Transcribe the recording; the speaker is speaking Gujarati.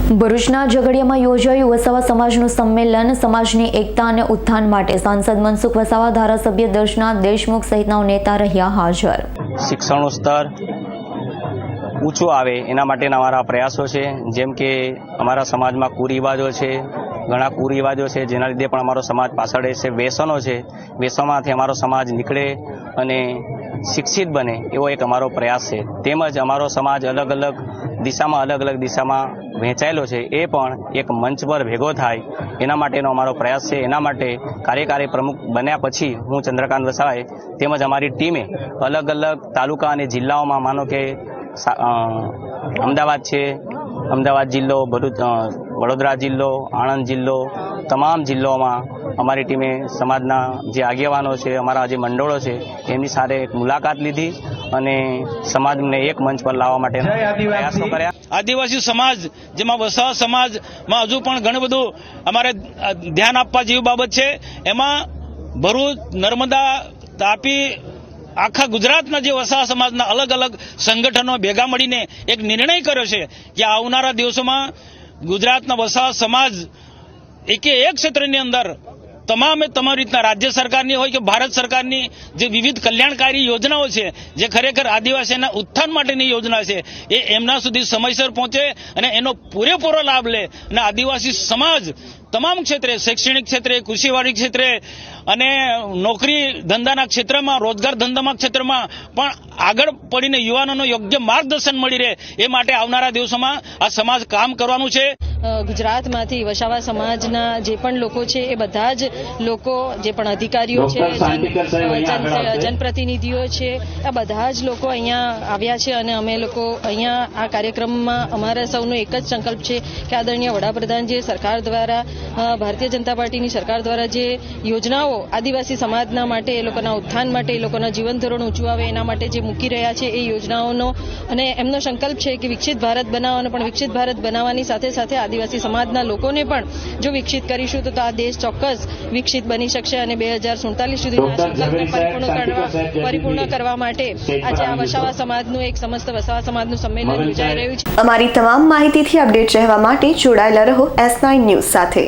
ભરૂચના ઝઘડિયામાં યોજાયું વસાવા સમાજનું સંમેલન। સમાજની એકતા અને ઉત્થાન માટે સાંસદ મનસુખ વસાવા, ધારાસભ્ય દર્શનાથ દેશમુખ સહિતના નેતા રહ્યા હાજર। શિક્ષણનું સ્તર ઊંચું આવે એના માટેના અમારા પ્રયાસો છે। જેમ કે અમારા સમાજમાં કુરિવાજો છે, ઘણા કુરિવાજો છે, જેના લીધે પણ અમારો સમાજ પાછળ છે। વ્યસનો છે, વ્યસનોમાંથી અમારો સમાજ નીકળે અને શિક્ષિત બને એવો એક અમારો પ્રયાસ છે। તેમજ અમારો સમાજ અલગ અલગ દિશામાં વહેંચાયેલો છે, એ પણ એક મંચ પર ભેગો થાય એના માટેનો અમારો પ્રયાસ છે। એના માટે કાર્યકારી પ્રમુખ બન્યા પછી હું ચંદ્રકાંત વસાવાએ તેમજ અમારી ટીમે અલગ અલગ તાલુકા અને જિલ્લાઓમાં, માનો કે અમદાવાદ છે, અમદાવાદ જિલ્લો, ભરૂચ, વડોદરા જિલ્લો, આણંદ જિલ્લો, તમામ જિલ્લાઓમાં અમારી ટીમે સમાજના જે આગેવાનો છે, અમારા જે મંડળો છે, એમની સાથે એક મુલાકાત લીધી અને સમાજને એક મંચ પર લાવવા માટે પ્રયાસો કર્યા। આદિવાસી સમાજ, જેમાં વસાવા સમાજમાં હજુ પણ ઘણું બધું અમારે ધ્યાન આપવા જેવી બાબત છે। એમાં ભરૂચ, નર્મદા, તાપી, આખા ગુજરાતના જે વસાવા સમાજના અલગ અલગ સંગઠનો ભેગા મળીને એક નિર્ણય કર્યો છે કે આવનારા દિવસોમાં ગુજરાતના વસાવા સમાજ એક ક્ષેત્રની અંદર તમામ રીતના રાજ્ય સરકારની હોય કે ભારત સરકારની જે વિવિધ કલ્યાણકારી યોજનાઓ છે, જે ખરેખર આદિવાસીના ઉત્થાન માટેની યોજના છે, એ એમના સુધી સમયસર પહોંચે અને એનો પૂરેપૂરો લાભ લે અને આદિવાસી સમાજ તમામ ક્ષેત્રે, શૈક્ષણિક ક્ષેત્રે, કૃષિવાડી ક્ષેત્રે અને નોકરી ધંધાના ક્ષેત્રમાં, રોજગાર ધંધામાં ક્ષેત્રમાં પણ આગળ પડીને યુવાનોનો યોગ્ય માર્ગદર્શન મળી રહે એ માટે આવનારા દિવસોમાં આ સમાજ કામ કરવાનું છે। ગુજરાતમાંથી વસાવા સમાજના જે પણ લોકો છે, એ બધા જ લોકો, જે પણ અધિકારીઓ છે, જનપ્રતિનિધિઓ છે, આ બધા જ લોકો અહીંયા આવ્યા છે અને અમે લોકો અહીંયા આ કાર્યક્રમમાં અમારા સૌનો એક જ સંકલ્પ છે કે આદરણીય વડાપ્રધાન જે સરકાર દ્વારા, ભારતીય જનતા પાર્ટીની સરકાર દ્વારા જે યોજનાઓ આદિવાસી સમાજના માટે, એ લોકોના ઉત્થાન માટે, એ લોકોના જીવન ધોરણ ઊંચું આવે એના માટે જે મૂકી રહ્યા છે, એ યોજનાઓનો અને એમનો સંકલ્પ છે કે વિકસિત ભારત બનાવવાનો, પણ વિકસિત ભારત બનાવવાની સાથે સાથે આદિવાસી સમાજના લોકોને પણ જો વિકસિત કરીશું તો આ દેશ ચોક્કસ વિકસિત બની શકશે અને 2047 સુધીના સંકલ્પને પરિપૂર્ણ કરવા માટે આજે આ વસાવા સમાજનું, એક સમસ્ત વસાવા સમાજનું સંમેલન યોજાઈ રહ્યું છે। અમારી તમામ માહિતીથી અપડેટ રહેવા માટે જોડાયેલા રહો S9 ન્યૂઝ સાથે।